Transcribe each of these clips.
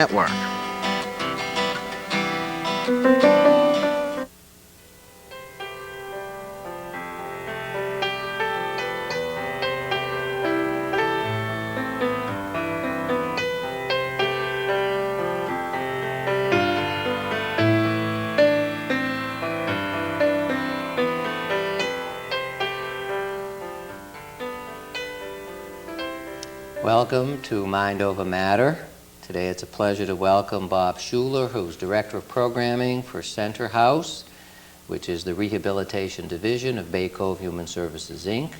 Network. Welcome to Mind Over Matter. Today it's a pleasure to welcome Bob Schueler, who's Director of Programming for Center House, which is the Rehabilitation Division of Bay Cove Human Services, Inc.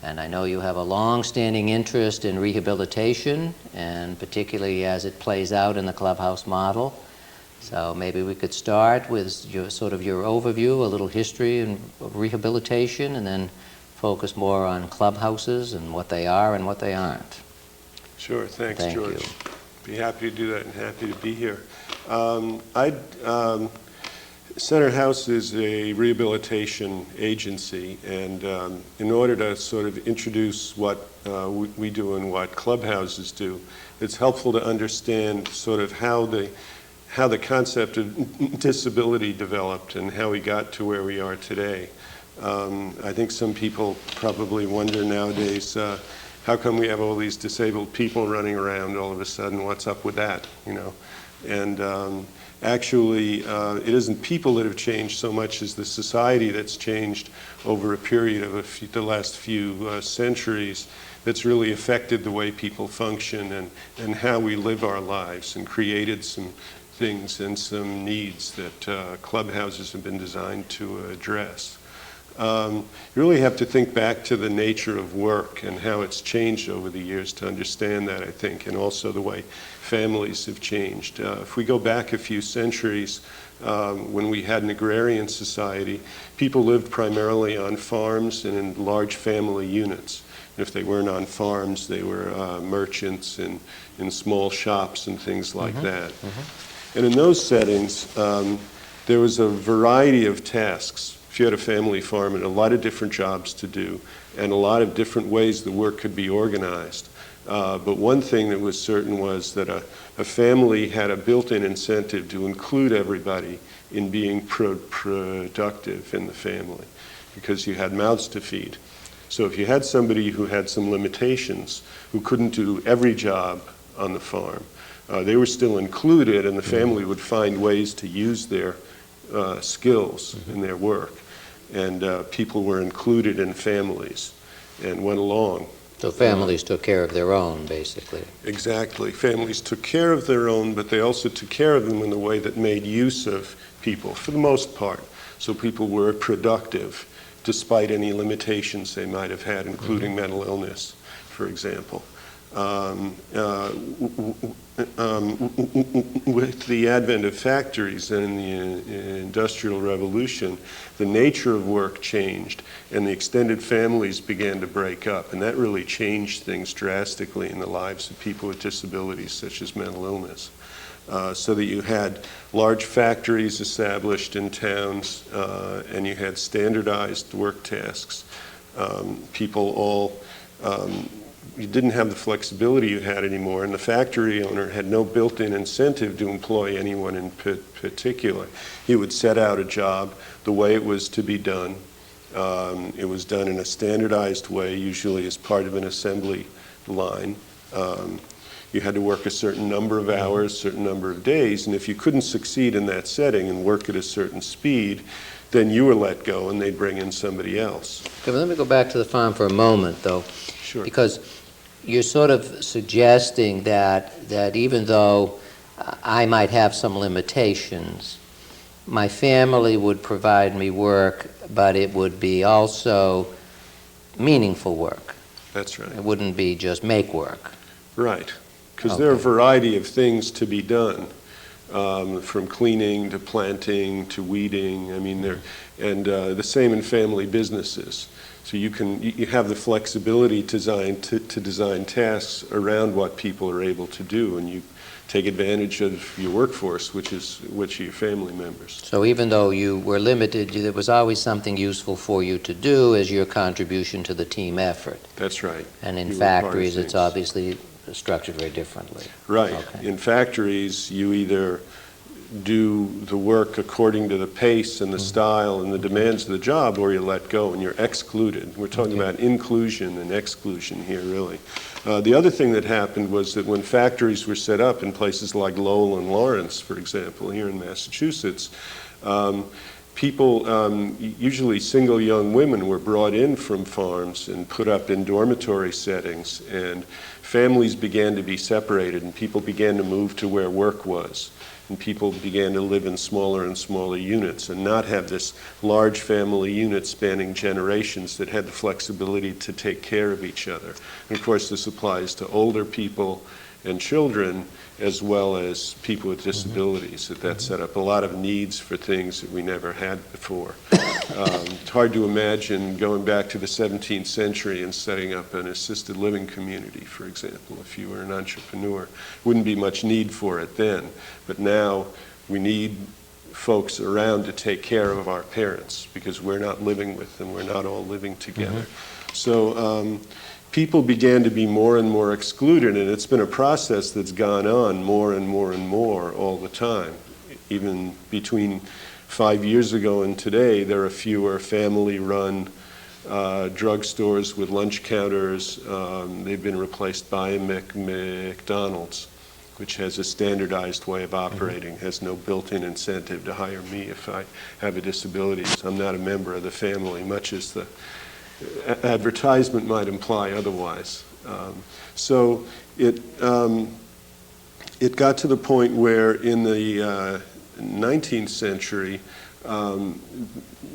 And I know you have a long-standing interest in rehabilitation, and particularly as it plays out in the Clubhouse model. So maybe we could start with your overview, a little history of rehabilitation, and then focus more on clubhouses and what they are and what they aren't. Sure, thanks, Thank George. you. Be happy to do that and happy to be here. Center House is a rehabilitation agency, and in order to sort of introduce what we do and what clubhouses do, it's helpful to understand sort of how the concept of disability developed and how we got to where we are today. I think some people probably wonder nowadays, how come we have all these disabled people running around all of a sudden? What's up with that, you know? And actually, it isn't people that have changed so much as the society that's changed over a period of the last few centuries that's really affected the way people function and how we live our lives, and created some things and some needs that clubhouses have been designed to address. You really have to think back to the nature of work and how it's changed over the years to understand that, I think, and also the way families have changed. If we go back a few centuries, when we had an agrarian society, people lived primarily on farms and in large family units. If they weren't on farms, they were merchants in small shops and things like that. And in those settings, there was a variety of tasks. If you had a family farm, and a lot of different jobs to do, and a lot of different ways the work could be organized. But one thing that was certain was that a family had a built-in incentive to include everybody in being productive in the family, because you had mouths to feed. So if you had somebody who had some limitations, who couldn't do every job on the farm, they were still included, and the family would find ways to use their skills in their work. And people were included in families and went along. So families took care of their own, basically. Exactly. Families took care of their own, but they also took care of them in a way that made use of people, for the most part. So people were productive, despite any limitations they might have had, including mental illness, for example. With the advent of factories and the Industrial Revolution, the nature of work changed, and the extended families began to break up, and that really changed things drastically in the lives of people with disabilities such as mental illness. So that you had large factories established in towns, and you had standardized work tasks. People all you didn't have the flexibility you had anymore, and the factory owner had no built-in incentive to employ anyone in particular. He would set out a job the way it was to be done. It was done in a standardized way, usually as part of an assembly line. You had to work a certain number of hours, certain number of days, and if you couldn't succeed in that setting and work at a certain speed, then you were let go and they'd bring in somebody else. Okay, well, let me go back to the farm for a moment, though. Sure. Because you're sort of suggesting that even though I might have some limitations, my family would provide me work, but it would be also meaningful work. That's right. It wouldn't be just make work. Right, because Okay. there are a variety of things to be done, from cleaning to planting to weeding. I mean, the same in family businesses. So you have the flexibility to design tasks around what people are able to do, and you take advantage of your workforce, which are your family members. So even though you were limited, there was always something useful for you to do as your contribution to the team effort. That's right. And in You were part of factories, it's things. obviously structured very differently. Right. Okay. In factories, you either do the work according to the pace and the style and the demands of the job, or you let go and you're excluded. We're talking about inclusion and exclusion here, really. The other thing that happened was that when factories were set up in places like Lowell and Lawrence, for example, here in Massachusetts, people, usually single young women, were brought in from farms and put up in dormitory settings, and families began to be separated, and people began to move to where work was. And people began to live in smaller and smaller units and not have this large family unit spanning generations that had the flexibility to take care of each other. And of course, this applies to older people and children, as well as people with disabilities. That set up a lot of needs for things that we never had before. It's hard to imagine going back to the 17th century and setting up an assisted living community, for example, if you were an entrepreneur. Wouldn't be much need for it then, but now we need folks around to take care of our parents because we're not living with them, we're not all living together. So people began to be more and more excluded, and it's been a process that's gone on more and more and more all the time. Even between 5 years ago and today, there are fewer family-run drugstores with lunch counters. They've been replaced by McDonald's, which has a standardized way of operating, has no built-in incentive to hire me if I have a disability. So I'm not a member of the family, much as the advertisement might imply otherwise. So it got to the point where in the 19th century,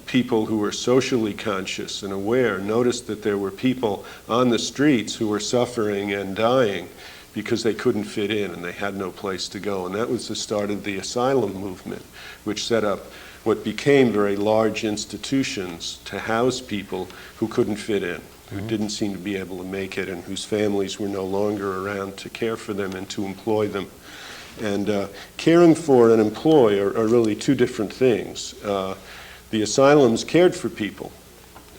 people who were socially conscious and aware noticed that there were people on the streets who were suffering and dying because they couldn't fit in and they had no place to go. And that was the start of the asylum movement, which set up what became very large institutions to house people who couldn't fit in, who didn't seem to be able to make it, and whose families were no longer around to care for them and to employ them. And caring for and employ are really two different things. The asylums cared for people.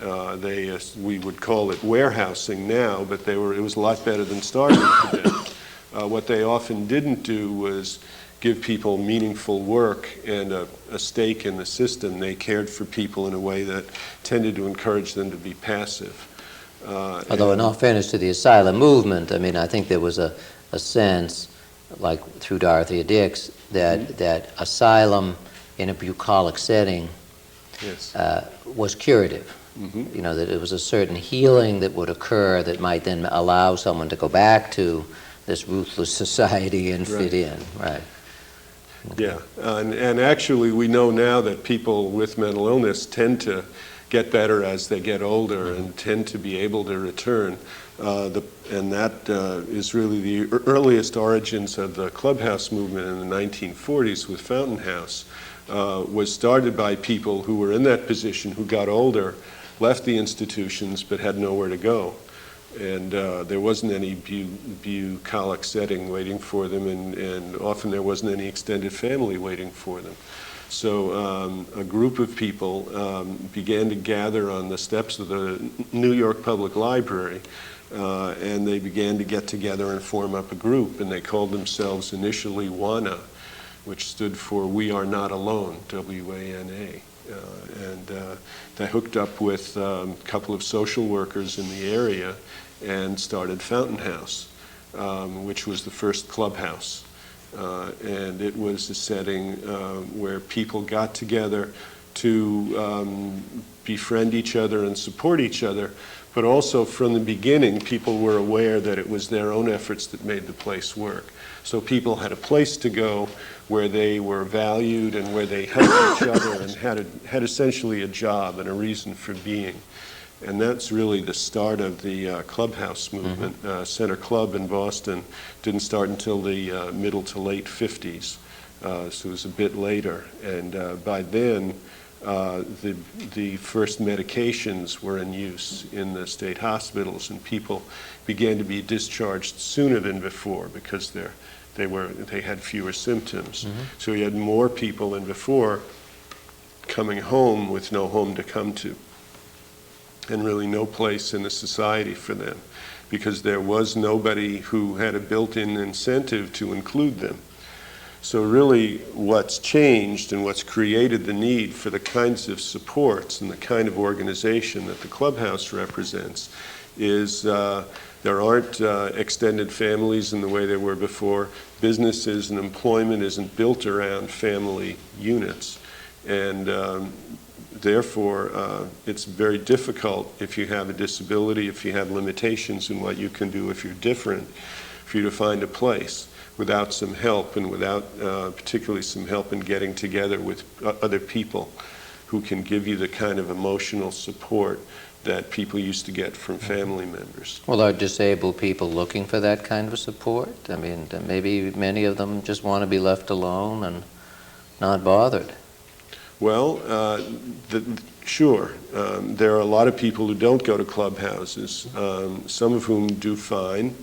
We would call it warehousing now, but it was a lot better than starving to death. What they often didn't do was give people meaningful work and a stake in the system. They cared for people in a way that tended to encourage them to be passive. Although in all fairness to the asylum movement, I mean, I think there was a sense, like through Dorothea Dix, that asylum in a bucolic setting was curative. You know, that it was a certain healing that would occur that might then allow someone to go back to this ruthless society and fit in, right? Yeah, and actually we know now that people with mental illness tend to get better as they get older and tend to be able to return. And that is really the earliest origins of the Clubhouse movement in the 1940s with Fountain House. Was started by people who were in that position, who got older, left the institutions, but had nowhere to go. And there wasn't any bucolic setting waiting for them, and often there wasn't any extended family waiting for them. So a group of people began to gather on the steps of the New York Public Library, and they began to get together and form up a group, and they called themselves initially WANA, which stood for We Are Not Alone, W-A-N-A. And they hooked up with a couple of social workers in the area and started Fountain House, which was the first clubhouse. And it was a setting where people got together to befriend each other and support each other, but also from the beginning people were aware that it was their own efforts that made the place work. So people had a place to go where they were valued and where they helped each other and had essentially a job and a reason for being. And that's really the start of the Clubhouse movement. Center Club in Boston didn't start until the middle to late 50s, so it was a bit later. And by then, the first medications were in use in the state hospitals, and people began to be discharged sooner than before because they had fewer symptoms. So we had more people than before coming home with no home to come to, and really no place in the society for them. because there was nobody who had a built-in incentive to include them. So really what's changed and what's created the need for the kinds of supports and the kind of organization that the Clubhouse represents is there aren't extended families in the way there were before. Businesses and employment isn't built around family units. And therefore, it's very difficult if you have a disability, if you have limitations in what you can do, if you're different, for you to find a place without some help, and without particularly some help in getting together with other people who can give you the kind of emotional support that people used to get from family members. Well, are disabled people looking for that kind of support? I mean, maybe many of them just want to be left alone and not bothered. Well, sure. There are a lot of people who don't go to clubhouses, some of whom do fine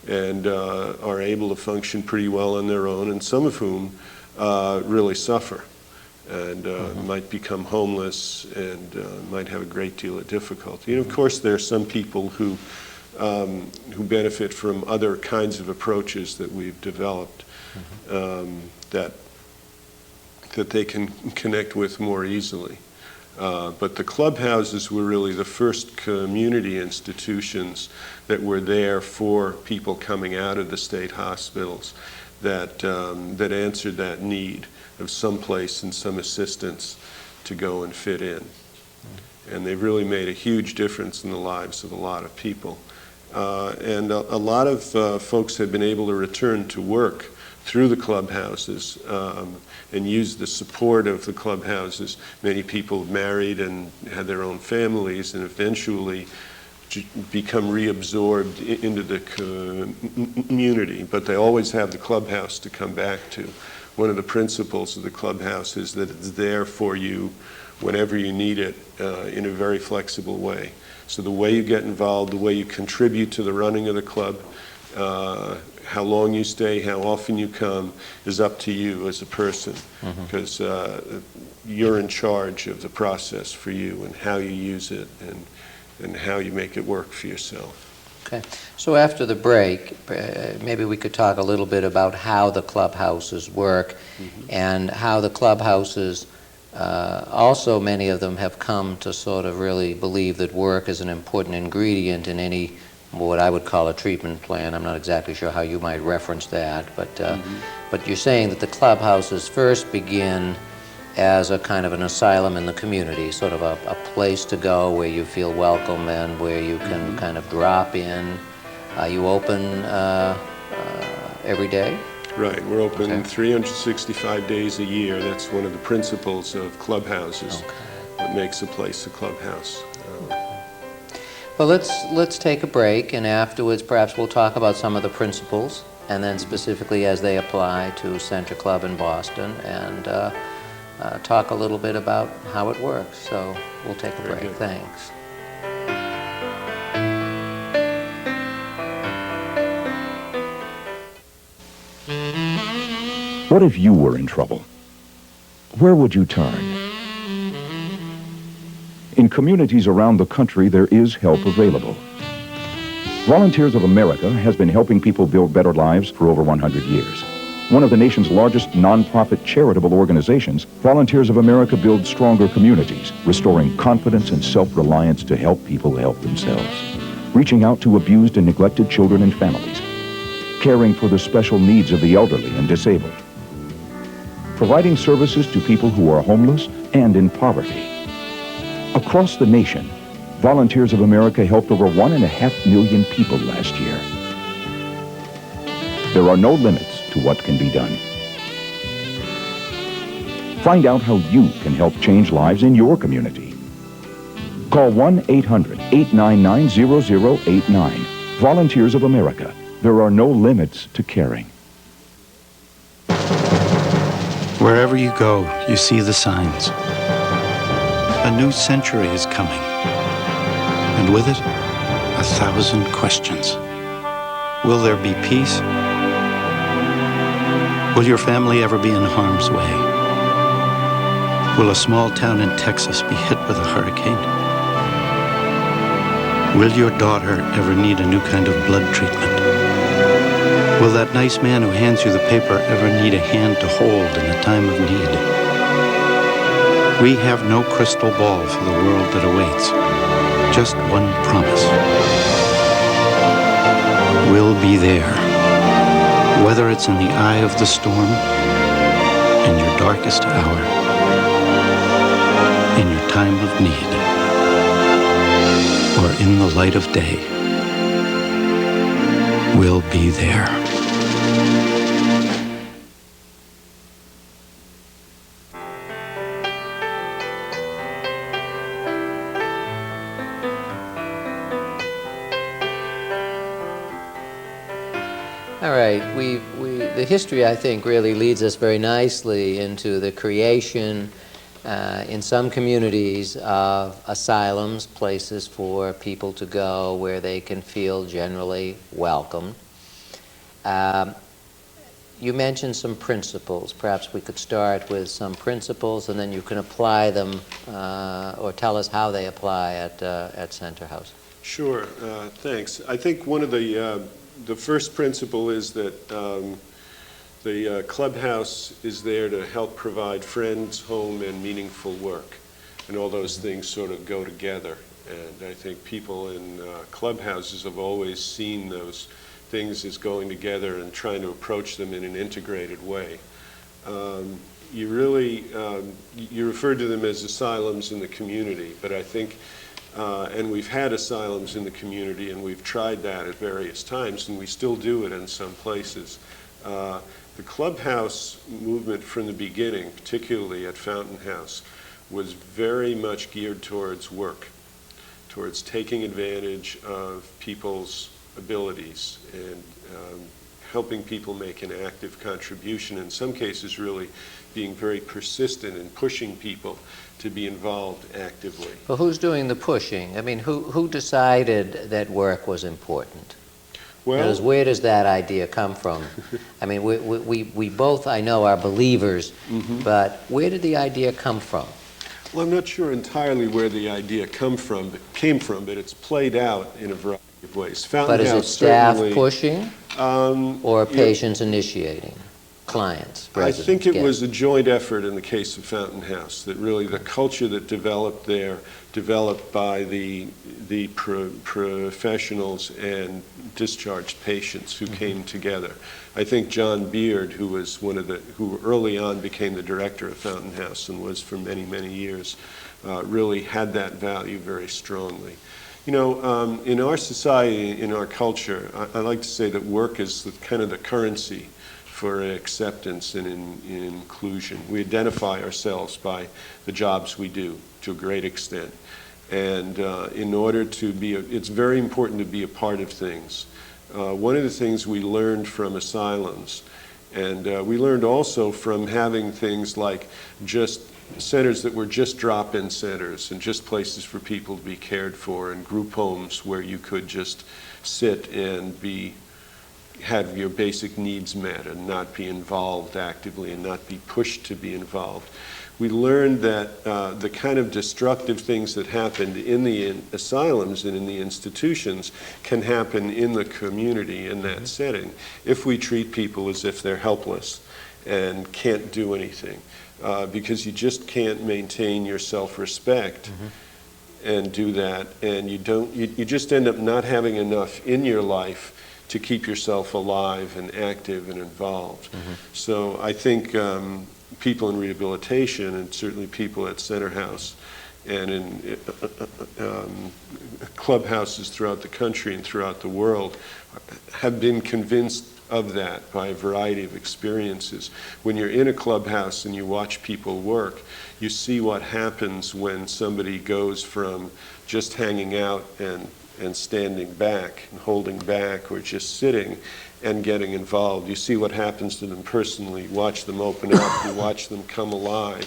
and are able to function pretty well on their own, and some of whom really suffer and might become homeless and might have a great deal of difficulty. And of course, there are some people who benefit from other kinds of approaches that we've developed that they can connect with more easily. But the clubhouses were really the first community institutions that were there for people coming out of the state hospitals that answered that need of some place and some assistance to go and fit in. And they've really made a huge difference in the lives of a lot of people. And a lot of folks have been able to return to work through the clubhouses and use the support of the clubhouses. Many people have married and had their own families and eventually become reabsorbed into the community, but they always have the clubhouse to come back to. One of the principles of the clubhouse is that it's there for you whenever you need it in a very flexible way. So the way you get involved, the way you contribute to the running of the club, how long you stay, how often you come, is up to you as a person, because you're in charge of the process for you and how you use it and how you make it work for yourself. Okay. So after the break, maybe we could talk a little bit about how the clubhouses work and how the clubhouses, also many of them have come to sort of really believe that work is an important ingredient in any what I would call a treatment plan. I'm not exactly sure how you might reference that, but you're saying that the clubhouses first begin as a kind of an asylum in the community, sort of a place to go where you feel welcome and where you can kind of drop in. You open every day? Right, we're open 365 days a year. That's one of the principles of clubhouses. What makes a place a clubhouse. Well, let's take a break, and afterwards perhaps we'll talk about some of the principles, and then specifically as they apply to Center Club in Boston, and talk a little bit about how it works. So we'll take a break. Thanks. What if you were in trouble? Where would you turn? In communities around the country, there is help available. Volunteers of America has been helping people build better lives for over 100 years. One of the nation's largest nonprofit charitable organizations, Volunteers of America builds stronger communities, restoring confidence and self-reliance to help people help themselves. Reaching out to abused and neglected children and families. Caring for the special needs of the elderly and disabled. Providing services to people who are homeless and in poverty. Across the nation, Volunteers of America helped over 1.5 million people last year. There are no limits to what can be done. Find out how you can help change lives in your community. Call 1-800-899-0089. Volunteers of America. There are no limits to caring. Wherever you go, you see the signs. A new century is coming, and with it, 1,000 questions. Will there be peace? Will your family ever be in harm's way? Will a small town in Texas be hit with a hurricane? Will your daughter ever need a new kind of blood treatment? Will that nice man who hands you the paper ever need a hand to hold in a time of need? We have no crystal ball for the world that awaits, just one promise. We'll be there, whether it's in the eye of the storm, in your darkest hour, in your time of need, or in the light of day. We'll be there. All right, the history, I think, really leads us very nicely into the creation in some communities of asylums, places for people to go where they can feel generally welcome. You mentioned some principles. Perhaps we could start with some principles and then you can apply them or tell us how they apply at Center House. Sure, thanks. I think one of the first principle is that the clubhouse is there to help provide friends, home, and meaningful work. And all those things sort of go together. And I think people in clubhouses have always seen those things as going together and trying to approach them in an integrated way. You referred to them as asylums in the community, but I think and we've had asylums in the community, and we've tried that at various times, and we still do it in some places. The clubhouse movement from the beginning, particularly at Fountain House, was very much geared towards work, towards taking advantage of people's abilities and helping people make an active contribution, in some cases really being very persistent in pushing people to be involved actively. Well, who's doing the pushing? I mean, who decided that work was important? Well, Where does that idea come from? I mean, we both, I know, are believers, but where did the idea come from? well, I'm not sure entirely where the idea came from, but it's played out in a variety of ways. Fountain But is it House staff certainly, pushing or patients initiating? Clients, I residents, think it guests? was a joint effort in the case of Fountain House, that really the culture that developed there, developed by the professionals and discharged patients who came together. I think John Beard, who was who early on became the director of Fountain House and was for many, many years, really had that value very strongly. You know, in our society, in our culture, I like to say that work is kind of the currency for acceptance and in inclusion. We identify ourselves by the jobs we do to a great extent. And in order to be, it's very important to be a part of things. One of the things we learned from asylums, and we learned also from having things like just centers that were just drop-in centers and just places for people to be cared for, and group homes where you could just sit and have your basic needs met and not be involved actively and not be pushed to be involved. We learned that the kind of destructive things that happened in the asylums and in the institutions can happen in the community in that setting if we treat people as if they're helpless and can't do anything, because you just can't maintain your self-respect and do that, and you just end up not having enough in your life to keep yourself alive and active and involved. So I think people in rehabilitation, and certainly people at Center House and in clubhouses throughout the country and throughout the world, have been convinced of that by a variety of experiences. When you're in a clubhouse and you watch people work, you see what happens when somebody goes from just hanging out and standing back and holding back or just sitting and getting involved. You see what happens to them personally. You watch them open up, you watch them come alive.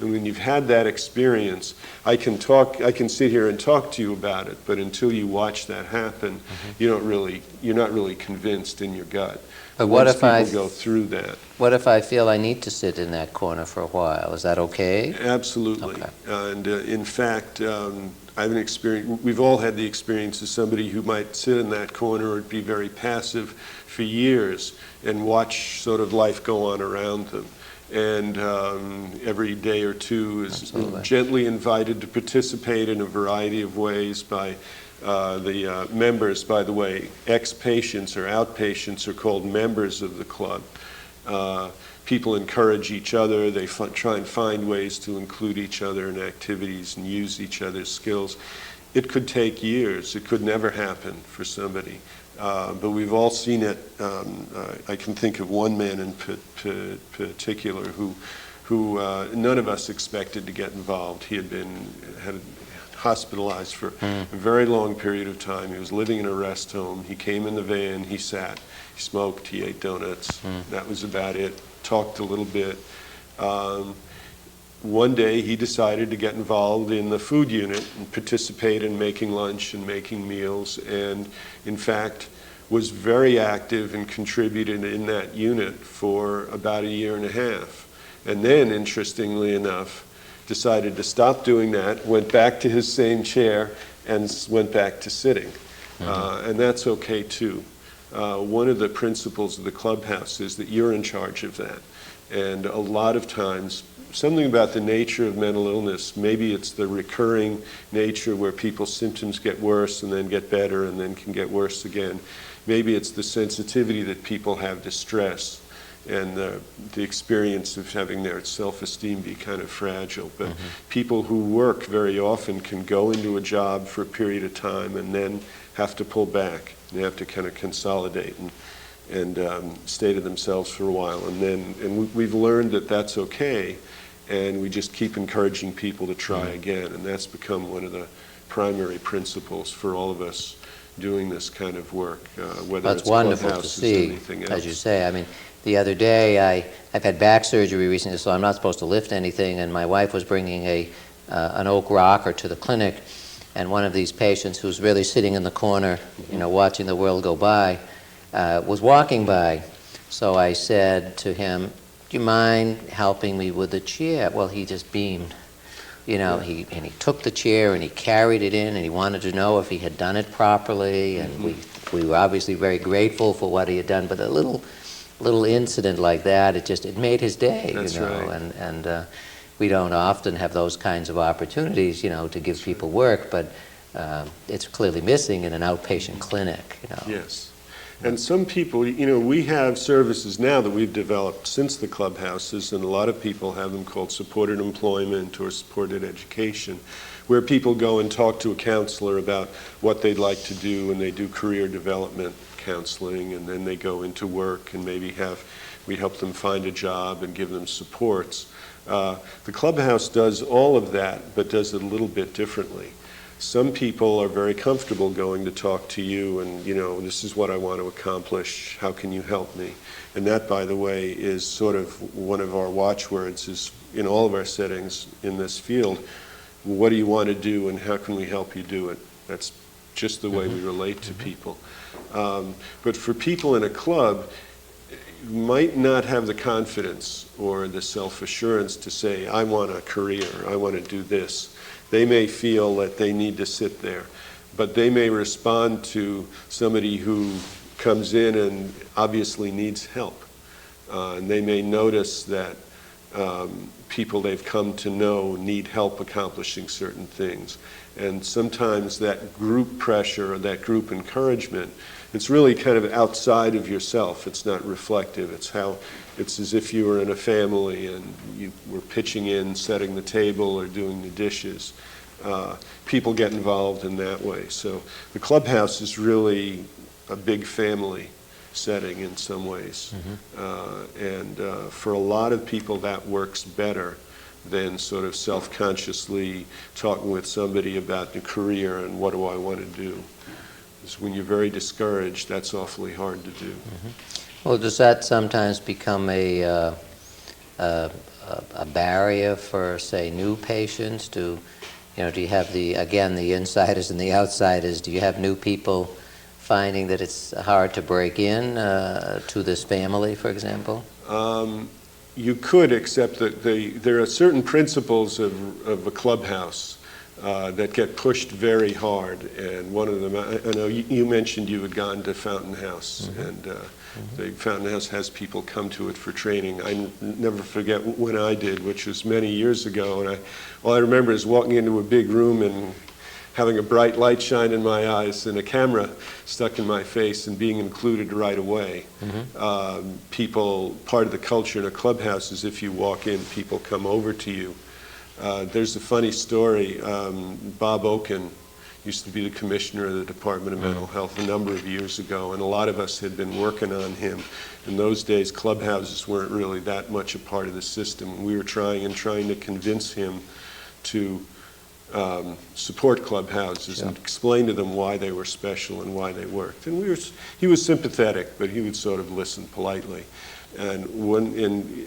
And when you've had that experience, I can sit here and talk to you about it, but until you watch that happen, you're not really convinced in your gut. But what once if I people go through that. What if I feel I need to sit in that corner for a while? Is that okay? Absolutely. Okay. And in fact, I have an experience, we've all had the experience of somebody who might sit in that corner or be very passive for years and watch sort of life go on around them. And every day or two is Absolutely. gently invited to participate in a variety of ways by the members. By the way, ex-patients or outpatients are called members of the club. People encourage each other. They try and find ways to include each other in activities and use each other's skills. It could take years. It could never happen for somebody. But we've all seen it. I can think of one man in particular who none of us expected to get involved. He had hospitalized for a very long period of time. He was living in a rest home. He came in the van. He sat. He smoked. He ate donuts. That was about it. Talked a little bit. One day he decided to get involved in the food unit and participate in making lunch and making meals, and in fact was very active and contributed in that unit for about a year and a half. And then, interestingly enough, decided to stop doing that, went back to his same chair, and went back to sitting. And that's okay too. One of the principles of the Clubhouse is that you're in charge of that. And a lot of times, something about the nature of mental illness, maybe it's the recurring nature where people's symptoms get worse and then get better and then can get worse again. Maybe it's the sensitivity that people have to stress and the experience of having their self-esteem be kind of fragile. But people who work very often can go into a job for a period of time and then have to pull back. They have to kind of consolidate and stay to themselves for a while. And we've learned that that's okay, and we just keep encouraging people to try again. And that's become one of the primary principles for all of us doing this kind of work, whether That's it's wonderful to Clubhouses or see, anything else. as you say. I mean, the other day I've had back surgery recently, so I'm not supposed to lift anything, and my wife was bringing an oak rocker to the clinic, and one of these patients who's really sitting in the corner, watching the world go by, was walking by. So I said to him, "Do you mind helping me with the chair?" Well, he just beamed. He took the chair and he carried it in, and he wanted to know if he had done it properly, and we were obviously very grateful for what he had done. But a little incident like that, it made his day. That's right. And we don't often have those kinds of opportunities, to give people work, but it's clearly missing in an outpatient clinic. Yes. And some people, we have services now that we've developed since the Clubhouses, and a lot of people have them called supported employment or supported education, where people go and talk to a counselor about what they'd like to do, and they do career development counseling, and then they go into work and maybe we help them find a job and give them supports. The Clubhouse does all of that, but does it a little bit differently. Some people are very comfortable going to talk to you and, this is what I want to accomplish, how can you help me? And that, by the way, is sort of one of our watchwords is in all of our settings in this field. What do you want to do and how can we help you do it? That's just the way we relate to people. But for people in a club, you might not have the confidence or the self-assurance to say, I want a career, I want to do this. They may feel that they need to sit there, but they may respond to somebody who comes in and obviously needs help. And they may notice that people they've come to know need help accomplishing certain things. And sometimes that group pressure or that group encouragement, it's really kind of outside of yourself. It's not reflective. It's as if you were in a family and you were pitching in, setting the table or doing the dishes. People get involved in that way. So the Clubhouse is really a big family setting in some ways. And for a lot of people that works better than sort of self-consciously talking with somebody about the career and what do I want to do. Because when you're very discouraged, that's awfully hard to do. Well, does that sometimes become a barrier for, say, new patients? Do you have the insiders and the outsiders? Do you have new people finding that it's hard to break in to this family, for example? You could, except that there are certain principles of a clubhouse that get pushed very hard, and one of them, I know you mentioned you had gone to Fountain House, and the Fountain House has people come to it for training. I never forget when I did, which was many years ago, and all I remember is walking into a big room and having a bright light shine in my eyes and a camera stuck in my face and being included right away. People, part of the culture in a clubhouse is if you walk in, people come over to you. There's a funny story. Bob Oken used to be the commissioner of the Department of Mental Health a number of years ago, and a lot of us had been working on him. In those days, clubhouses weren't really that much a part of the system. We were trying to convince him to support clubhouses and explain to them why they were special and why they worked. And he was sympathetic, but he would sort of listen politely. And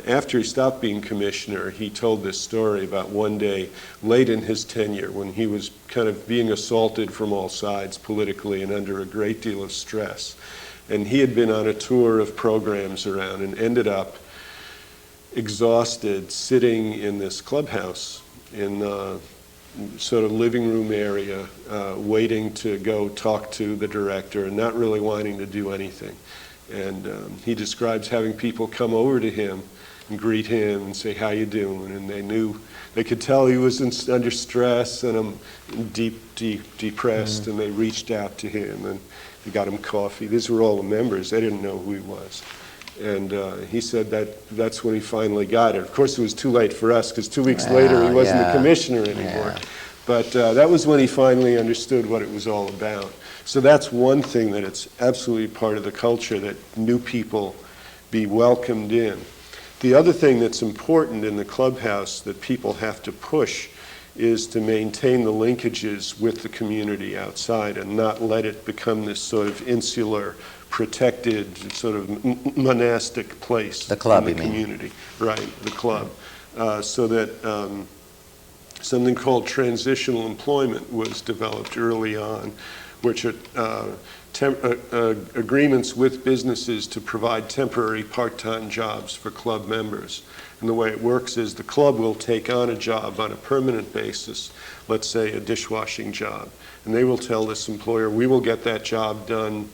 after he stopped being commissioner, he told this story about one day late in his tenure when he was kind of being assaulted from all sides politically and under a great deal of stress. And he had been on a tour of programs around and ended up exhausted sitting in this clubhouse in the sort of living room area, waiting to go talk to the director and not really wanting to do anything. And he describes having people come over to him and greet him and say, "How you doing?" And they could tell he was under stress and depressed, and they reached out to him and they got him coffee. These were all the members. They didn't know who he was. And he said that's when he finally got it. Of course, it was too late for us because 2 weeks later he wasn't the commissioner anymore. But that was when he finally understood what it was all about. So that's one thing that it's absolutely part of the culture, that new people be welcomed in. The other thing that's important in the clubhouse that people have to push is to maintain the linkages with the community outside and not let it become this sort of insular, protected, sort of monastic place. The club, in the community. Right, the club. So that something called transitional employment was developed early on, which are agreements with businesses to provide temporary part-time jobs for club members. And the way it works is the club will take on a job on a permanent basis, let's say a dishwashing job, and they will tell this employer, we will get that job done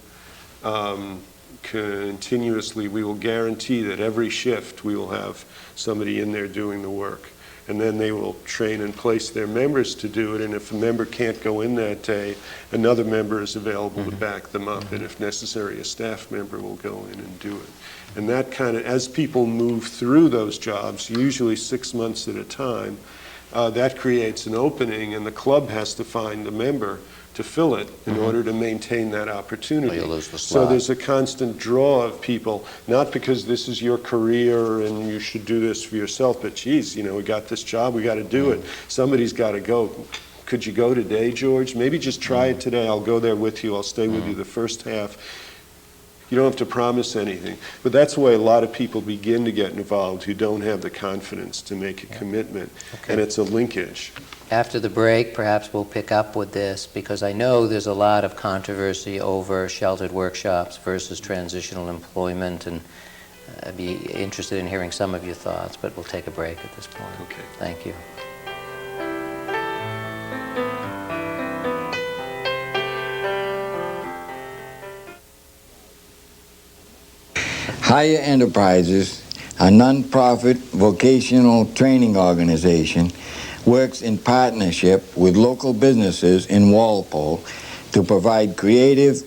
continuously. We will guarantee that every shift we will have somebody in there doing the work. And then they will train and place their members to do it, and if a member can't go in that day, another member is available to back them up, and if necessary, a staff member will go in and do it. And that kind of, as people move through those jobs, usually 6 months at a time, that creates an opening, and the club has to find the member to fill it in order to maintain that opportunity. Or you lose the slot. So there's a constant draw of people, not because this is your career and you should do this for yourself, but geez, you know, we got this job, we got to do it. Somebody's got to go. Could you go today, George? Maybe just try it today. I'll go there with you. I'll stay with you the first half. You don't have to promise anything. But that's the way a lot of people begin to get involved who don't have the confidence to make a commitment. And it's a linkage. After the break, perhaps we'll pick up with this, because I know there's a lot of controversy over sheltered workshops versus transitional employment, and I'd be interested in hearing some of your thoughts, but we'll take a break at this point. Okay. Thank you. Higher Enterprises, a nonprofit vocational training organization, works in partnership with local businesses in Walpole to provide creative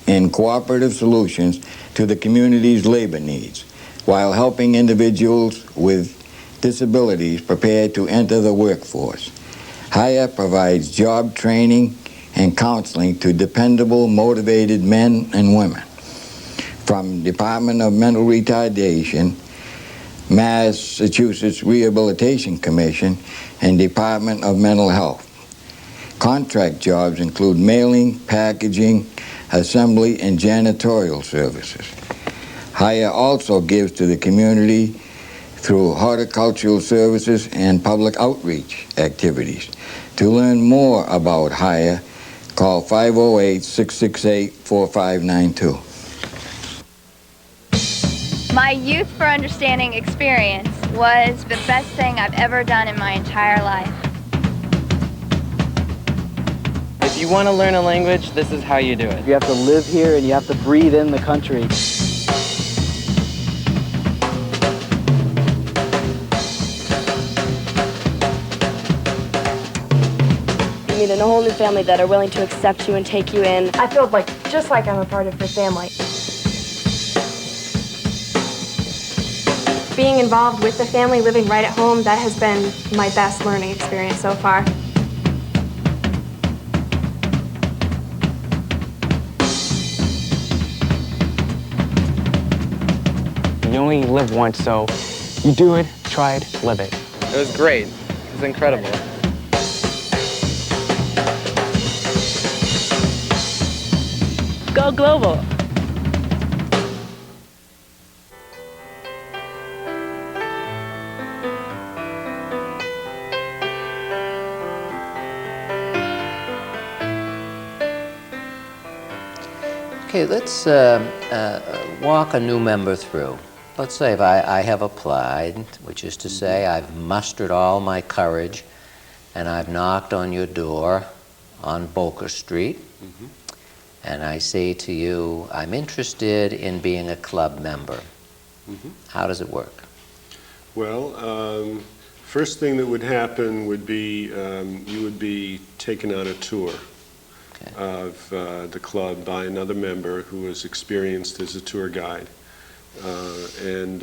and cooperative solutions to the community's labor needs, while helping individuals with disabilities prepare to enter the workforce. Higher provides job training and counseling to dependable, motivated men and women. From Department of Mental Retardation, Massachusetts Rehabilitation Commission, and Department of Mental Health. Contract jobs include mailing, packaging, assembly, and janitorial services. Higher also gives to the community through horticultural services and public outreach activities. To learn more about Higher, Call 508-668-4592. My Youth for Understanding experience was the best thing I've ever done in my entire life. If you want to learn a language, this is how you do it. You have to live here and you have to breathe in the country. You meet a whole new family that are willing to accept you and take you in. I feel just like I'm a part of their family. Being involved with the family, living right at home, that has been my best learning experience so far. You only live once, so you do it, try it, live it. It was great. It was incredible. Go global. Okay, let's walk a new member through. Let's say if I have applied, which is to say I've mustered all my courage and I've knocked on your door on Boker Street, and I say to you, I'm interested in being a club member. How does it work? Well, first thing that would happen would be you would be taken on a tour of the club by another member who is experienced as a tour guide. And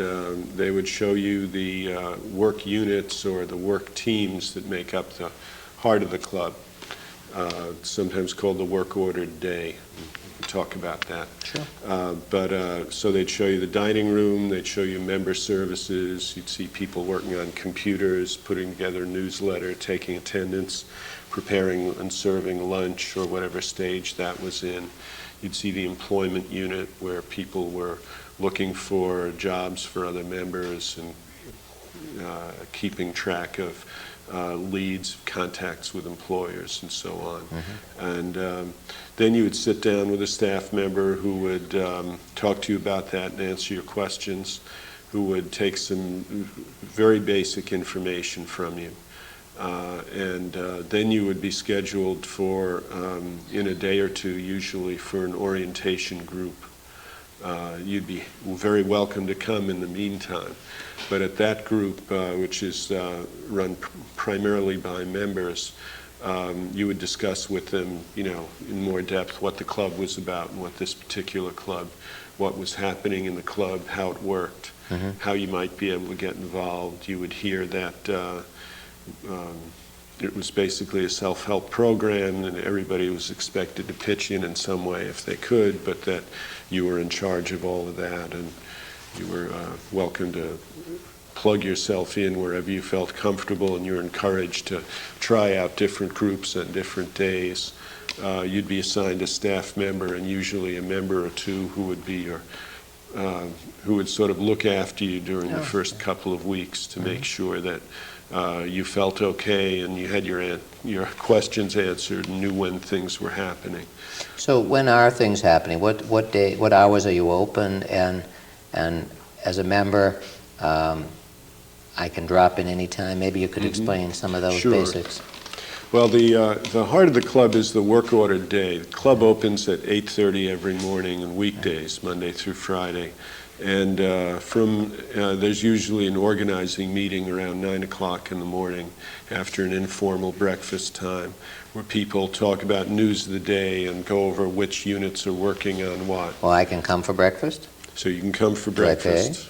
they would show you the work units or the work teams that make up the heart of the club, sometimes called the work ordered day. We'll talk about that. Sure. So they'd show you the dining room, they'd show you member services, you'd see people working on computers, putting together a newsletter, taking attendance, preparing and serving lunch or whatever stage that was in. You'd see the employment unit where people were looking for jobs for other members and keeping track of leads, contacts with employers, and so on. And then you would sit down with a staff member who would talk to you about that and answer your questions, who would take some very basic information from you. Then you would be scheduled for, in a day or two, usually for an orientation group. You'd be very welcome to come in the meantime. But at that group, which is run primarily by members, you would discuss with them, in more depth what the club was about and what this particular club, what was happening in the club, how it worked, how you might be able to get involved. You would hear that it was basically a self-help program and everybody was expected to pitch in some way if they could, but that you were in charge of all of that and you were welcome to plug yourself in wherever you felt comfortable, and you were encouraged to try out different groups on different days. You'd be assigned a staff member and usually a member or two who would be your who would sort of look after you during the first couple of weeks to make sure that you felt okay and you had your questions answered and knew when things were happening. So when are things happening? What day? What hours are you open? And as a member, I can drop in any time. Maybe you could explain some of those basics. Well, the heart of the club is the work ordered day. The club opens at 8:30 every morning on weekdays, Monday through Friday. And there's usually an organizing meeting around 9 o'clock in the morning after an informal breakfast time where people talk about news of the day and go over which units are working on what. Well, I can come for breakfast? So you can come for breakfast.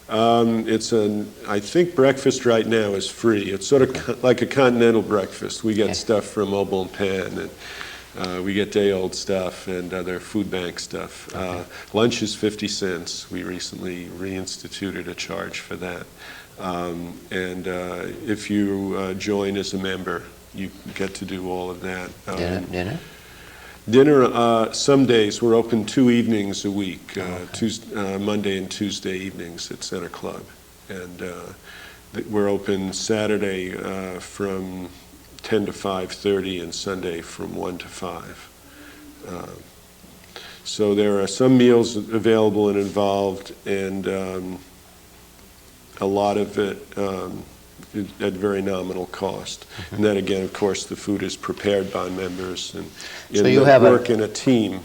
I think breakfast right now is free. It's sort of like a continental breakfast. We get stuff from Au Bon Pain, and we get day-old stuff and other food bank stuff. Lunch is 50 cents. We recently reinstituted a charge for that. If you join as a member, you get to do all of that. Dinner? Dinner, some days we're open 2 evenings a week, Monday and Tuesday evenings at Center Club. And we're open Saturday from 10 to 5:30 and Sunday from 1 to 5. So there are some meals available and involved, and a lot of it at very nominal cost. And then again, of course, the food is prepared by members, and So you have work in a team.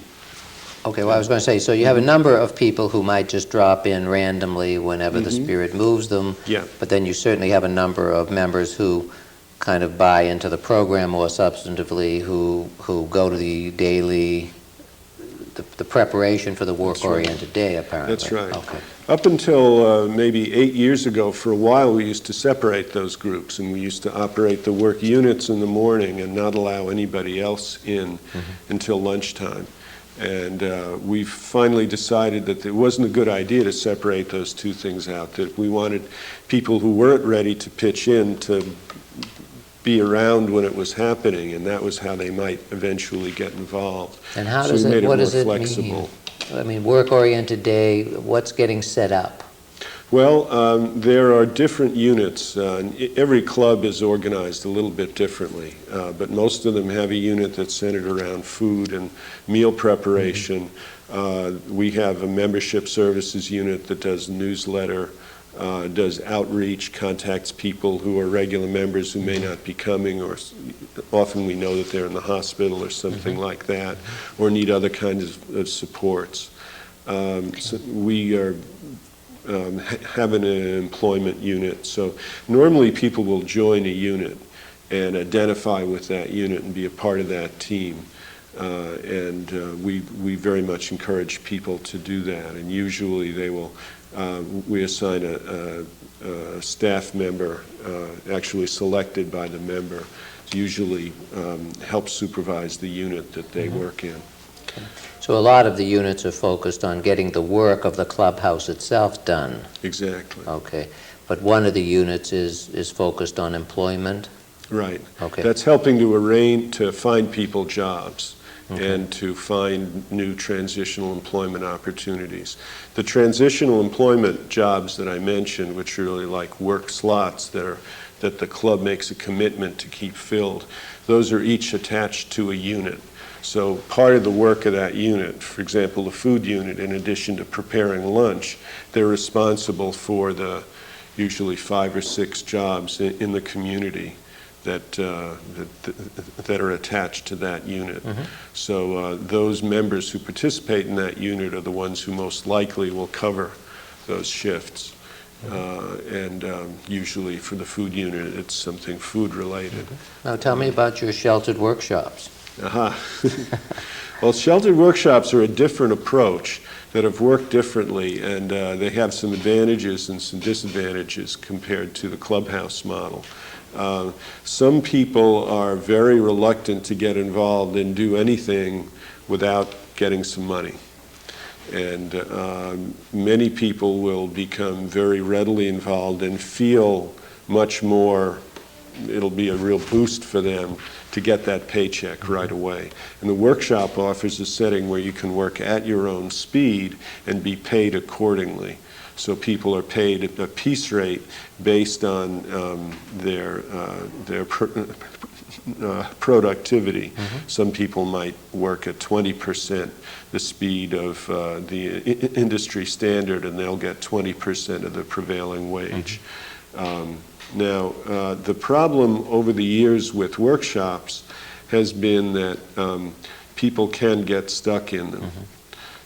Okay, well, I was going to say, so you have a number of people who might just drop in randomly whenever the Spirit moves them. Yeah. But then you certainly have a number of members who kind of buy into the program more substantively, who go to the daily, the preparation for the work-oriented day, apparently. That's right. Okay. Up until maybe 8 years ago, for a while, we used to separate those groups, and we used to operate the work units in the morning and not allow anybody else in until lunchtime. And we finally decided that it wasn't a good idea to separate those two things out, that we wanted people who weren't ready to pitch in to be around when it was happening, and that was how they might eventually get involved. And how So does we made it, what more does it flexible. mean? I mean, work-oriented day, what's getting set up? Well, there are different units. Every club is organized a little bit differently, but most of them have a unit that's centered around food and meal preparation. We have a membership services unit that does newsletter, does outreach, contacts people who are regular members who may not be coming, or often we know that they're in the hospital or something like that, or need other kinds of supports. So we are have an employment unit. So normally people will join a unit and identify with that unit and be a part of that team. We very much encourage people to do that. And usually they will, we assign a staff member, actually selected by the member, to usually help supervise the unit that they work in. Okay. So a lot of the units are focused on getting the work of the clubhouse itself done. Exactly. Okay. But one of the units is focused on employment? Right. Okay. That's helping to find people jobs and to find new transitional employment opportunities. The transitional employment jobs that I mentioned, which are really like work slots that the club makes a commitment to keep filled, those are each attached to a unit. So part of the work of that unit, for example, the food unit, in addition to preparing lunch, they're responsible for the usually 5 or 6 jobs in the community that are attached to that unit. So those members who participate in that unit are the ones who most likely will cover those shifts. Usually for the food unit, it's something food related. Now tell me about your sheltered workshops. Well, sheltered workshops are a different approach that have worked differently, and they have some advantages and some disadvantages compared to the clubhouse model. Some people are very reluctant to get involved and do anything without getting some money. And many people will become very readily involved and feel much more, it'll be a real boost for them to get that paycheck right away. And the workshop offers a setting where you can work at your own speed and be paid accordingly. So people are paid at a piece rate based on their productivity. Some people might work at 20% the speed of the industry standard, and they'll get 20% of the prevailing wage. Now, the problem over the years with workshops has been that people can get stuck in them.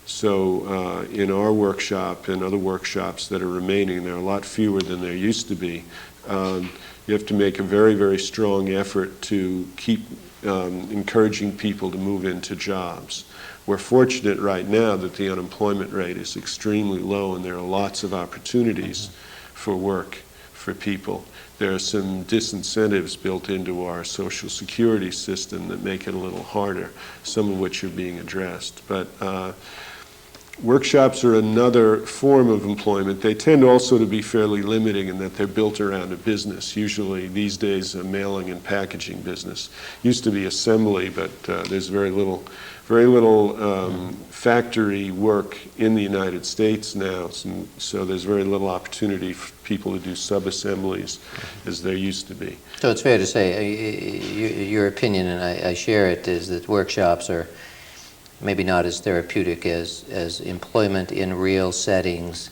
So in our workshop and other workshops that are remaining, there are a lot fewer than there used to be. You have to make a very, very strong effort to keep encouraging people to move into jobs. We're fortunate right now that the unemployment rate is extremely low, and there are lots of opportunities for work for people. There are some disincentives built into our Social Security system that make it a little harder, some of which are being addressed. But Workshops are another form of employment. They tend also to be fairly limiting in that they're built around a business. Usually these days a mailing and packaging business. Used to be assembly, but there's very little factory work in the United States now, so there's very little opportunity for people to do sub-assemblies as there used to be. So it's fair to say, your opinion, and I share it, is that workshops are maybe not as therapeutic as employment in real settings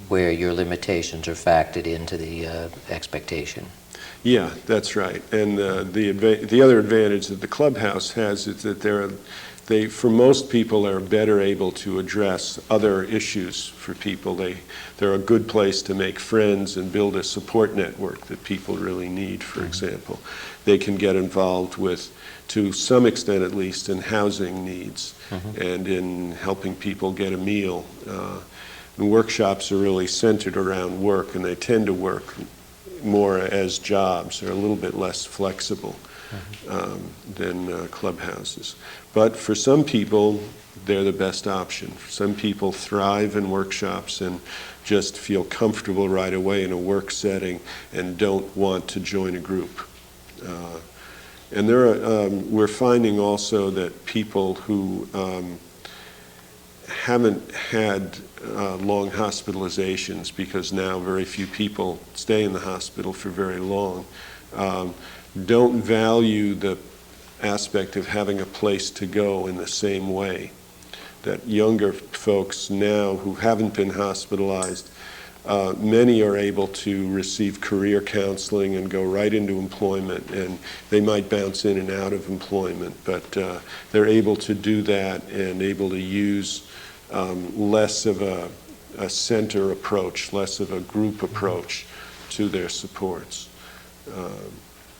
where your limitations are factored into the expectation. Yeah, that's right. And the other advantage that the Clubhouse has is that they, for most people, are better able to address other issues for people. They're a good place to make friends and build a support network that people really need, for example. They can get involved with, to some extent at least, in housing needs and in helping people get a meal. The workshops are really centered around work, and they tend to work more as jobs. They're a little bit less flexible than clubhouses. But for some people, they're the best option. Some people thrive in workshops and just feel comfortable right away in a work setting and don't want to join a group. And we're finding also that people who haven't had long hospitalizations, because now very few people stay in the hospital for very long, don't value the aspect of having a place to go in the same way. That younger folks now who haven't been hospitalized, many are able to receive career counseling and go right into employment, and they might bounce in and out of employment, but they're able to do that and able to use less of a center approach, less of a group approach to their supports.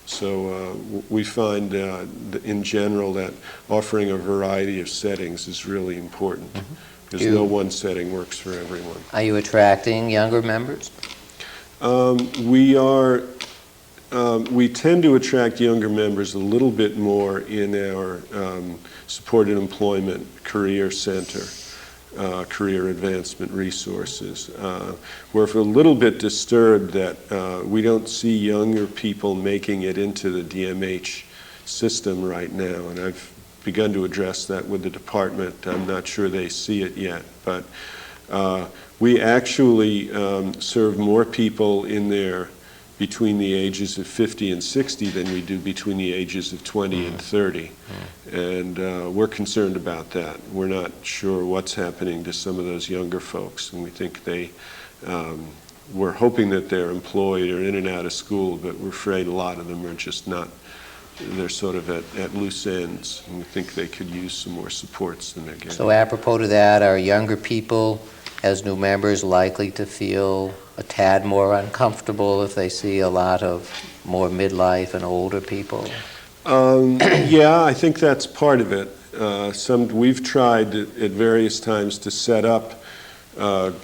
So we find in general that offering a variety of settings is really important, because no one setting works for everyone. Are you attracting younger members? We tend to attract younger members a little bit more in our supported employment career center. Career advancement resources. We're a little bit disturbed that we don't see younger people making it into the DMH system right now, and I've begun to address that with the department. I'm not sure they see it yet, but we actually serve more people in there between the ages of 50 and 60 than we do between the ages of 20 and 30. And we're concerned about that. We're not sure what's happening to some of those younger folks, and we think we're hoping that they're employed or in and out of school, but we're afraid a lot of them are just not. They're sort of at loose ends, and we think they could use some more supports than they're getting. So apropos to that, are younger people, as new members, likely to feel a tad more uncomfortable if they see a lot of more midlife and older people? Yeah, I think that's part of it. We've tried at various times to set up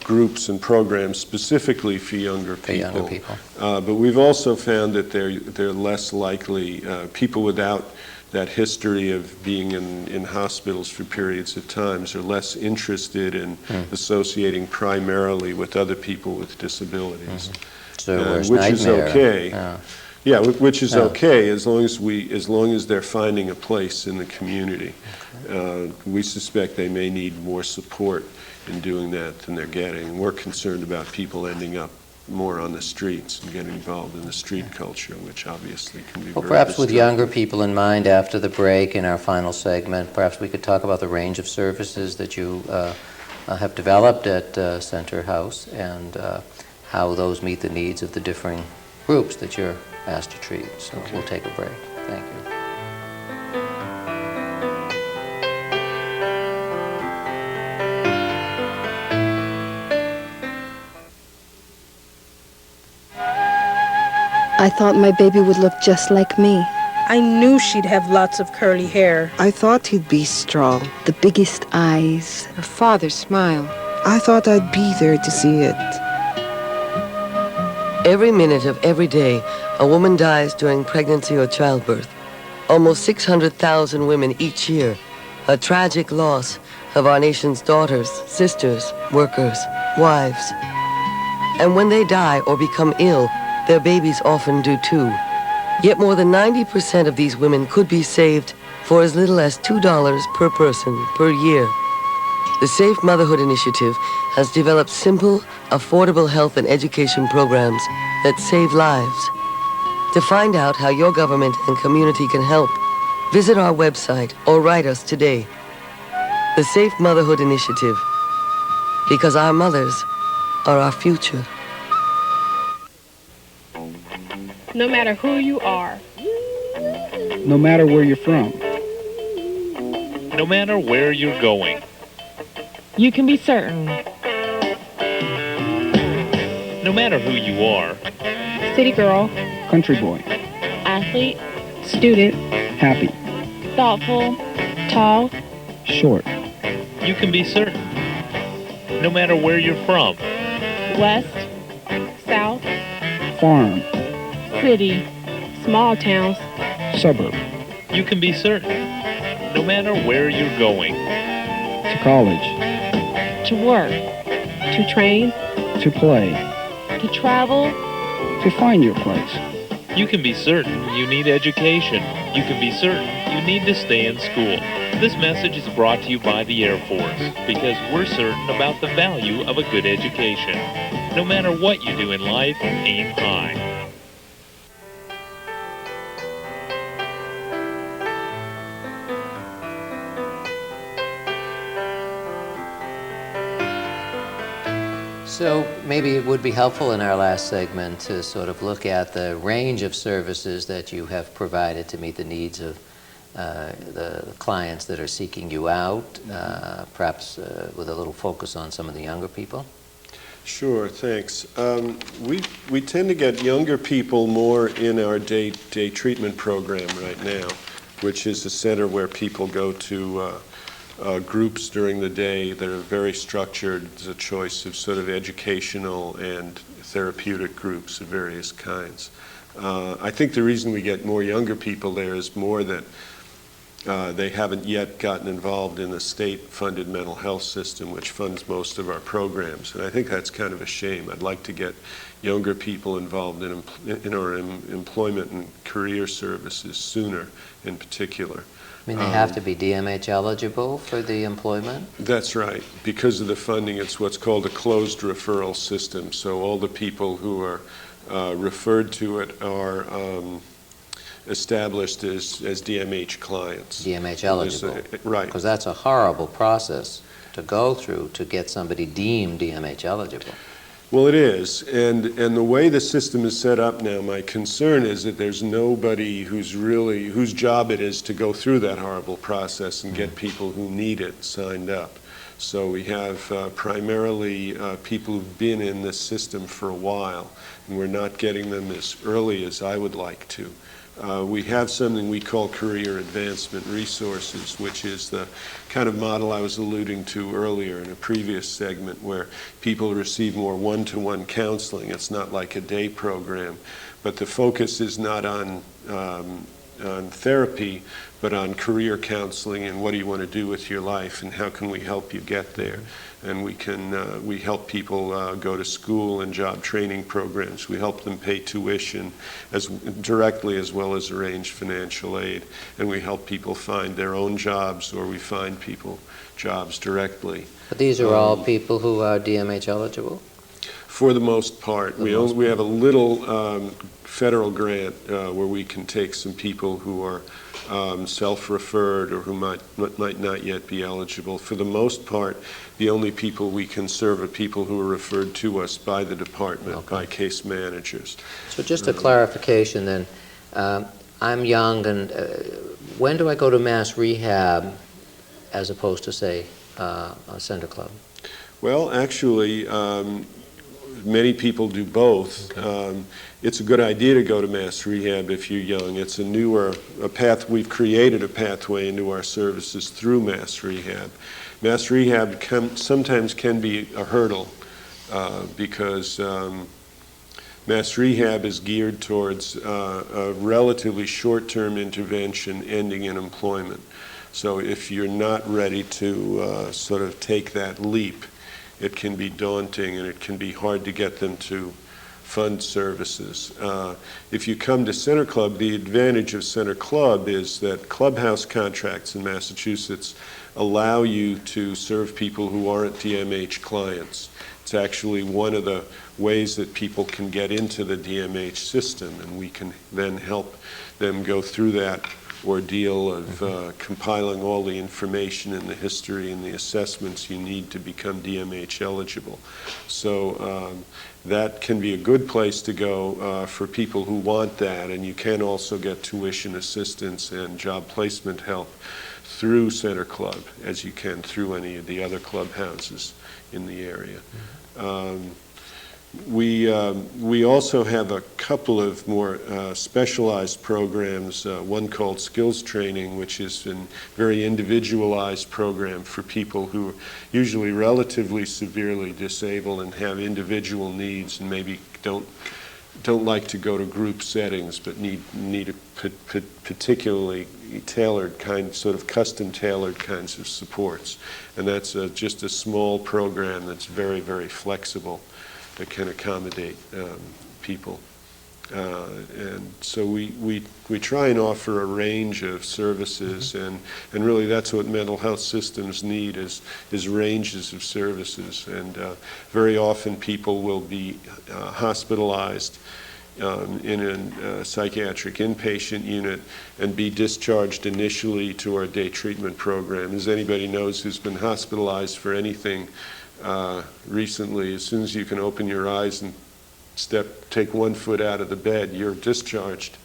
groups and programs specifically for younger people. But we've also found that they're less likely, people without that history of being in hospitals for periods of times are less interested in associating primarily with other people with disabilities, which is okay. Yeah, which is okay as long as they're finding a place in the community. We suspect they may need more support in doing that than they're getting. We're concerned about people ending up more on the streets and getting involved in the street culture, which obviously can be very perhaps with younger people in mind, after the break in our final segment, perhaps we could talk about the range of services that you have developed at Center House and how those meet the needs of the differing groups that you're asked to treat. So we'll take a break. Thank you. I thought my baby would look just like me. I knew she'd have lots of curly hair. I thought he'd be strong. The biggest eyes. Her father's smile. I thought I'd be there to see it. Every minute of every day, a woman dies during pregnancy or childbirth. Almost 600,000 women each year. A tragic loss of our nation's daughters, sisters, workers, wives. And when they die or become ill, their babies often do too. Yet more than 90% of these women could be saved for as little as $2 per person per year. The Safe Motherhood Initiative has developed simple, affordable health and education programs that save lives. To find out how your government and community can help, visit our website or write us today. The Safe Motherhood Initiative, because our mothers are our future. No matter who you are. No matter where you're from. No matter where you're going. You can be certain. No matter who you are. City girl. Country boy. Athlete. Student. Happy. Thoughtful. Tall. Short. You can be certain. No matter where you're from. West. South. Farm. City. Small towns. Suburb. You can be certain. No matter where you're going. To college. To work. To train. To play. To travel. To find your place. You can be certain you need education. You can be certain you need to stay in school. This message is brought to you by the Air Force because we're certain about the value of a good education. No matter what you do in life, aim high. So maybe it would be helpful in our last segment to sort of look at the range of services that you have provided to meet the needs of the clients that are seeking you out, perhaps with a little focus on some of the younger people. Sure, thanks. We tend to get younger people more in our day treatment program right now, which is a center where people go to groups during the day that are very structured. It's a choice of sort of educational and therapeutic groups of various kinds. I think the reason we get more younger people there is more that they haven't yet gotten involved in the state-funded mental health system, which funds most of our programs. And I think that's kind of a shame. I'd like to get younger people involved in our employment and career services sooner in particular. I mean, they have to be DMH eligible for the employment? That's right. Because of the funding, it's what's called a closed referral system. So all the people who are referred to it are established as DMH clients. DMH eligible. Right. Because that's a horrible process to go through to get somebody deemed DMH eligible. Well, it is, and the way the system is set up now, my concern is that there's nobody whose job it is to go through that horrible process and get people who need it signed up. So we have primarily people who've been in this system for a while, and we're not getting them as early as I would like to. We have something we call career advancement resources, which is the kind of model I was alluding to earlier in a previous segment, where people receive more one-to-one counseling. It's not like a day program, but the focus is not on therapy, but on career counseling and what do you want to do with your life and how can we help you get there. And we help people go to school and job training programs. We help them pay tuition directly as well as arrange financial aid. And we help people find their own jobs, or we find people jobs directly. But these are all people who are DMH eligible? For the most part. We have a little federal grant where we can take some people who are self-referred or who might not yet be eligible. For the most part, the only people we can serve are people who are referred to us by the department, by case managers. So just a clarification then. I'm young, and when do I go to mass rehab as opposed to, say, a center club? Well, actually, many people do both. Okay. It's a good idea to go to mass rehab if you're young. It's we've created a pathway into our services through mass rehab. Mass rehab sometimes can be a hurdle because mass rehab is geared towards a relatively short-term intervention ending in employment. So if you're not ready to sort of take that leap, it can be daunting and it can be hard to get them to fund services. If you come to Center Club, the advantage of Center Club is that clubhouse contracts in Massachusetts allow you to serve people who aren't DMH clients. It's actually one of the ways that people can get into the DMH system, and we can then help them go through that ordeal of compiling all the information and the history and the assessments you need to become DMH eligible. So that can be a good place to go for people who want that, and you can also get tuition assistance and job placement help through Center Club, as you can through any of the other clubhouses in the area. We also have a couple of more specialized programs, one called Skills Training, which is a very individualized program for people who are usually relatively severely disabled and have individual needs and maybe don't like to go to group settings, but need a particularly tailored kind, sort of custom tailored kinds of supports. And that's just a small program that's very, very flexible, that can accommodate people. And so we try and offer a range of services, and really that's what mental health systems need is ranges of services. And very often people will be hospitalized in a psychiatric inpatient unit and be discharged initially to our day treatment program. As anybody knows who's been hospitalized for anything recently, as soon as you can open your eyes and take one foot out of the bed, you're discharged.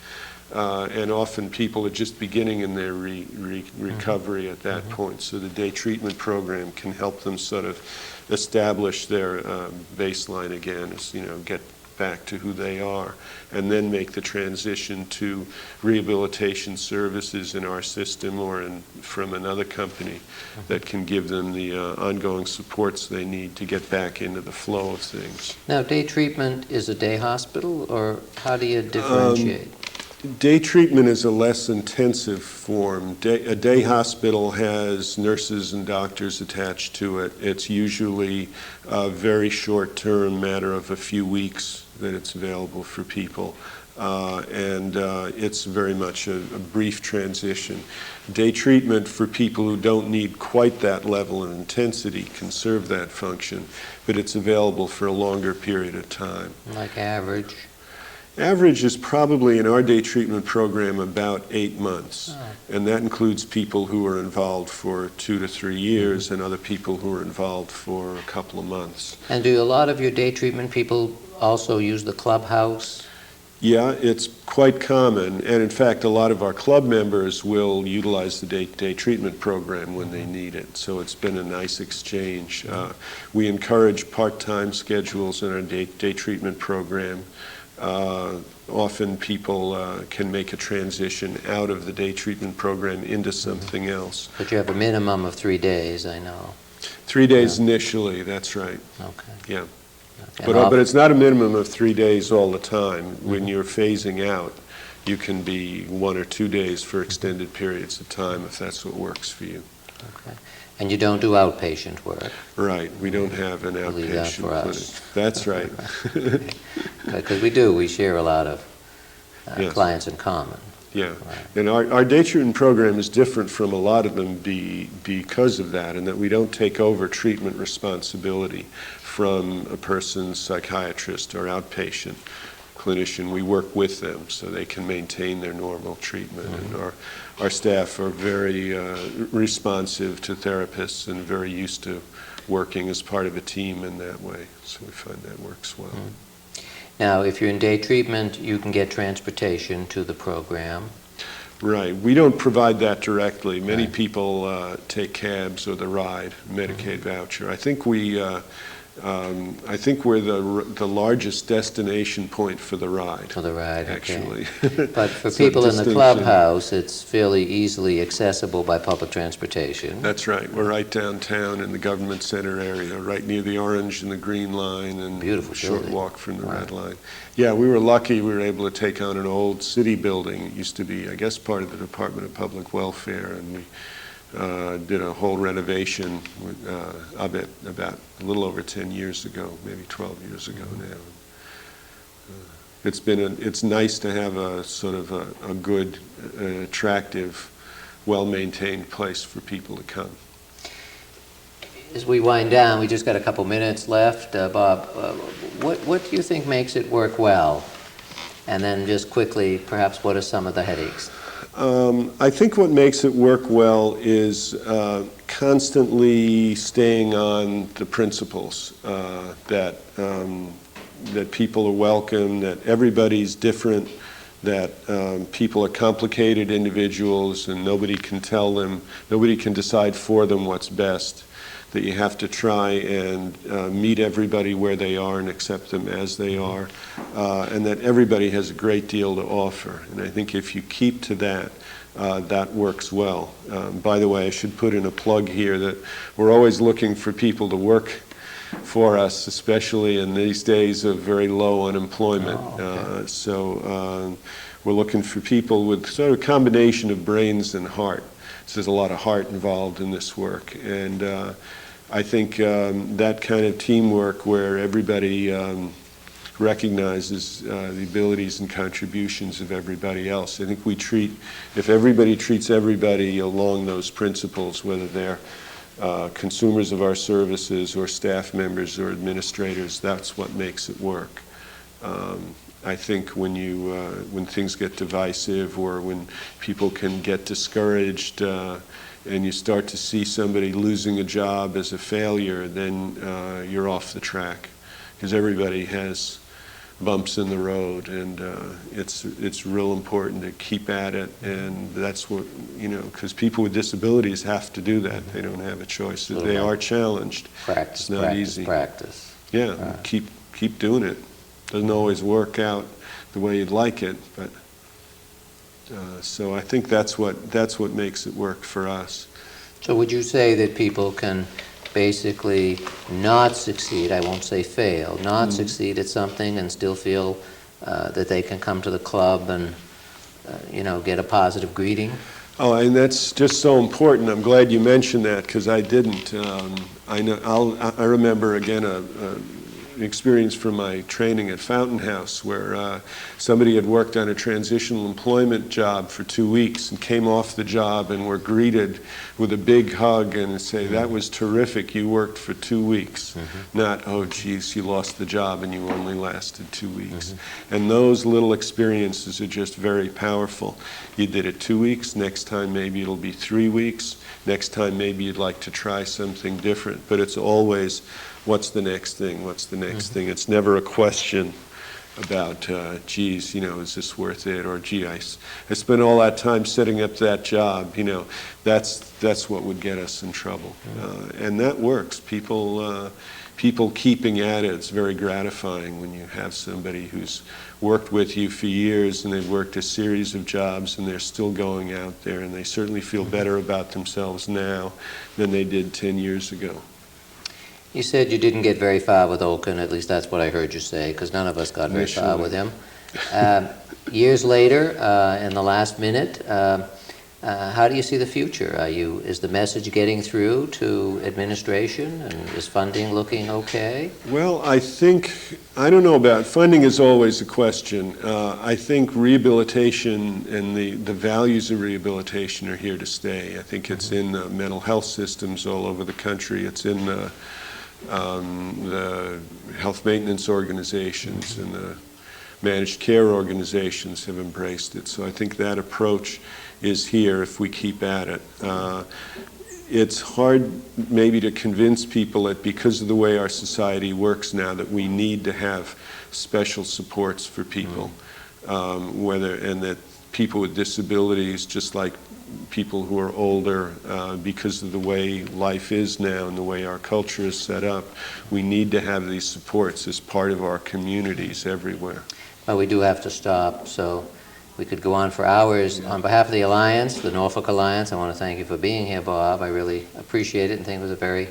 And often people are just beginning in their recovery at that point. So the day treatment program can help them sort of establish their baseline again, get back to who they are, and then make the transition to rehabilitation services in our system or from another company that can give them the ongoing supports they need to get back into the flow of things. Now, day treatment is a day hospital, or how do you differentiate? Day treatment is a less intensive form. A day hospital has nurses and doctors attached to it. It's usually a very short-term matter of a few weeks that it's available for people. And it's very much a brief transition. Day treatment for people who don't need quite that level of intensity can serve that function, but it's available for a longer period of time. Like average? Average is probably in our day treatment program about 8 months. And that includes people who are involved for 2 to 3 years and other people who are involved for a couple of months. And do a lot of your day treatment people also use the clubhouse? Yeah, it's quite common. And in fact, a lot of our club members will utilize the day treatment program when they need it. So it's been a nice exchange. We encourage part-time schedules in our day treatment program. Often people can make a transition out of the day treatment program into something else. But you have a minimum of 3 days, I know. 3 days initially, that's right. Okay. Yeah. Okay. But it's not a minimum of 3 days all the time. When you're phasing out, you can be 1 or 2 days for extended periods of time if that's what works for you. Okay. And you don't do outpatient work? Right. We don't have an outpatient leave that for clinic. us. That's right. Because we share a lot of clients in common. Yeah. Right. And our day treatment program is different from a lot of them because of that, and that we don't take over treatment responsibility from a person's psychiatrist or outpatient clinician. We work with them so they can maintain their normal treatment. And our staff are very responsive to therapists and very used to working as part of a team in that way. So we find that works well. Now, if you're in day treatment, you can get transportation to the program. Right. We don't provide that directly. Many people take cabs or the ride, Medicaid voucher. I think we're the largest destination point for the ride. For the ride, actually. Okay. But for people in the clubhouse, it's fairly easily accessible by public transportation. That's right. We're right downtown in the government center area, right near the orange and the green line, and beautiful a short building. walk from the red line. Yeah, we were lucky. We were able to take on an old city building. It used to be, I guess, part of the Department of Public Welfare, and we did a whole renovation of it about a little over 10 years ago, maybe 12 years ago now. It's nice to have a sort of a good, attractive, well-maintained place for people to come. As we wind down, we just got a couple minutes left. Bob, what do you think makes it work well? And then just quickly, perhaps, what are some of the headaches? I think what makes it work well is constantly staying on the principles that people are welcome, that everybody's different, that people are complicated individuals and nobody can tell them, nobody can decide for them what's best, that you have to try and meet everybody where they are and accept them as they are, and that everybody has a great deal to offer. And I think if you keep to that, that works well. By the way, I should put in a plug here that we're always looking for people to work for us, especially in these days of very low unemployment. So we're looking for people with sort of a combination of brains and heart. So there's a lot of heart involved in this work. And I think that kind of teamwork where everybody recognizes the abilities and contributions of everybody else. I think if everybody treats everybody along those principles, whether they're consumers of our services or staff members or administrators, that's what makes it work. I think when things get divisive or when people can get discouraged and you start to see somebody losing a job as a failure, then you're off the track, because everybody has bumps in the road, and it's real important to keep at it. And that's what, because people with disabilities have to do that. They don't have a choice. They are challenged. Practice, it's not easy. Practice. Yeah, keep doing it. Doesn't always work out the way you'd like it, but so I think that's what makes it work for us. So would you say that people can basically not succeed, I won't say fail, not succeed at something and still feel that they can come to the club and get a positive greeting? Oh, and that's just so important. I'm glad you mentioned that, because I didn't. I remember again an experience from my training at Fountain House where somebody had worked on a transitional employment job for 2 weeks and came off the job and were greeted with a big hug and say, "That was terrific, you worked for 2 weeks." Not, "Oh geez, you lost the job and you only lasted 2 weeks." And those little experiences are just very powerful. You did it 2 weeks, next time maybe it'll be 3 weeks, next time maybe you'd like to try something different, but it's always, what's the next thing? What's the next thing? It's never a question about, geez, is this worth it? Or, gee, I spent all that time setting up that job. That's what would get us in trouble. And that works. People keeping at it, it's very gratifying when you have somebody who's worked with you for years and they've worked a series of jobs and they're still going out there, and they certainly feel better about themselves now than they did 10 years ago. You said you didn't get very far with Oken, at least that's what I heard you say, because none of us got very far with him. Years later, in the last minute, how do you see the future? Is the message getting through to administration, and is funding looking okay? Well, I don't know about funding is always a question. I think rehabilitation and the values of rehabilitation are here to stay. I think it's in the mental health systems all over the country. It's in the health maintenance organizations and the managed care organizations have embraced it. So I think that approach is here if we keep at it. It's hard maybe to convince people that because of the way our society works now that we need to have special supports for people, and that people with disabilities, just like people who are older, because of the way life is now and the way our culture is set up, we need to have these supports as part of our communities everywhere. Well, we do have to stop, so we could go on for hours. On behalf of the Alliance, the Norfolk Alliance, I want to thank you for being here, Bob. I really appreciate it and think it was a very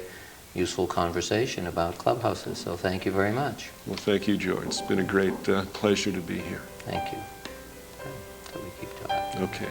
useful conversation about clubhouses, so thank you very much. Well, thank you, George. It's been a great pleasure to be here. Thank you. So we keep talking. Okay.